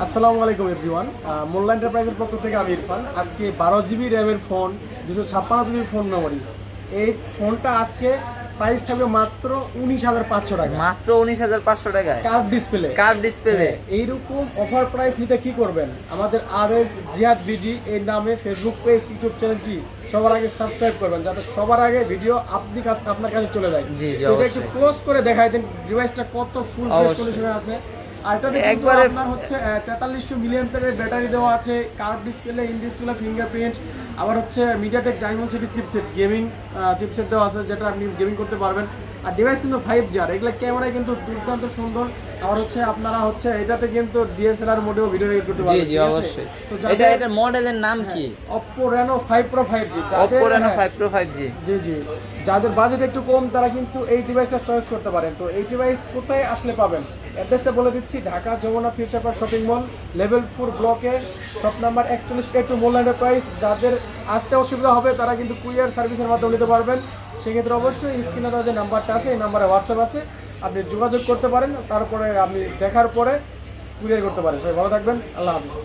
আসসালামু আলাইকুম এভরিওয়ান। মোল্লা এন্টারপ্রাইজের পক্ষ থেকে আমি ইরফান। আজকে 12 জিবি র্যামের ফোন, 256 জিবি ফোন মেমোরি, এই ফোনটা আজকে প্রাইস থাকবে মাত্র 19,500 টাকা। মাত্র 19,500 টাকায় কার্ভ ডিসপ্লে। Curve display. এইরকম অফার প্রাইস নিতে কি করবেন? আমাদের RS জিহাদ বিডি এই নামে ফেসবুক পেজ, ইউটিউব চ্যানেল কি সবার আগে সাবস্ক্রাইব করবেন, যাতে সবার আগে ভিডিও আপনার কাছে চলে যায়। জি জি, এটা একটু অবশ্যই ক্লোজ করে দেখাই দেন ডিভাইসটা কত ফুল ফ্রেশ অবশ্যই। কন্ডিশনে আছে। আর এটাতে কিন্তু একবারে আপনার হচ্ছে 4300 মিলিঅ্যাম্পিয়ারের ব্যাটারি দেওয়া আছে, curve display, in display fingerprint, আবার হচ্ছে মিডিয়াটেক ডায়মন্ডসিটি চিপসেট, গেমিং চিপসেট দেওয়া আছে, যেটা আপনি গেমিং করতে পারবেন। আর ডিভাইস কিন্তু 5G, আর এগুলো ক্যামেরায় কিন্তু দুর্দান্ত সুন্দর। আবার হচ্ছে আপনারা হচ্ছে এটাতে কিন্তু DSLR মোডেও ভিডিও রেকর্ড করতে জি পারবেন। জি, ঠিক আছে? অবশ্যই। তো এটার মডেলের নাম কি? Oppo Reno 5 Pro 5G। Oppo Reno 5 Pro 5G। জি জি, যাদের বাজেট একটু কম তারা কিন্তু এই ডিভাইসটা চয়েস করতে পারেন। তো এই ডিভাইস কোথায় আসলে পাবেন, অ্যাড্রেসটা বলে দিচ্ছি। Dhaka Jamuna future park shopping mall, level 4 ব্লকে, shop number 41 two Mollah enterprise. যাদের আসতে অসুবিধা হবে তারা কিন্তু কুরিয়ার সার্ভিসের মাধ্যমে নিতে পারবেন। সেক্ষেত্রে অবশ্যই স্ক্রিনে দেওয়া যে নাম্বারটা আছে, এই নাম্বারে হোয়াটসঅ্যাপ আছে, আপনি যোগাযোগ করতে পারেন। তারপরে আপনি দেখার পরে কুরিয়ার করতে পারেন। সবাই ভালো থাকবেন, আল্লাহ হাফিজ।